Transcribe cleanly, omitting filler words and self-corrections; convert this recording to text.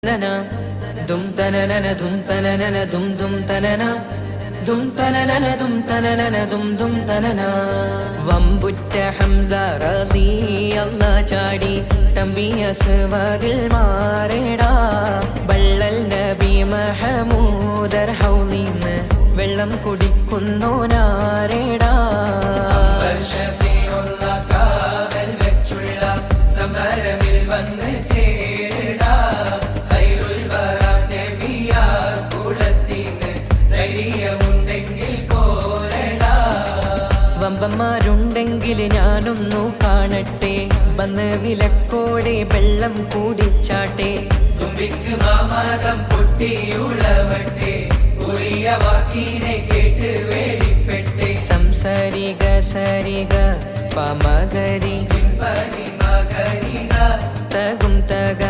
Dum tanana dum tanana dum dum tanana dum tanana dum tanana dum dum tanana വമ്പുറ്റ Hamza റളിയല്ലാഹു ചാടി തമ്പി അസ്വാദിൽ മാറേടാ ബള്ളൽ നബി മഹമൂദർ ഹൗലിന്ന് വെള്ളം കുടിക്കുന്നോനാരേടാ ഷഫീഉല്ലാഹ് കാവൽ വെച്ചുള്ള സമരമിൽ വന്ന് ചേരടാ ഖൈറുൽ വറ നബിയാർ കുളത്തിന് ധൈര്യമുണ്ടെങ്കിൽ കോരടാ വമ്പന്മാരുണ്ടെങ്കിൽ ഞാനൊന്നു കാണട്ടെ വന്ന് വിലക്കോടെ വെള്ളം കൂടിച്ചാട്ടെ തുമ്പിക്ക് മാമദം പൊട്ടിയുളവട്ടെ ഉറിയ വാക്കിനെ കേട്ട് വേളിപ്പെട്ടെ സംസാരിക സരിക പമഗരി മകരിക തകും തക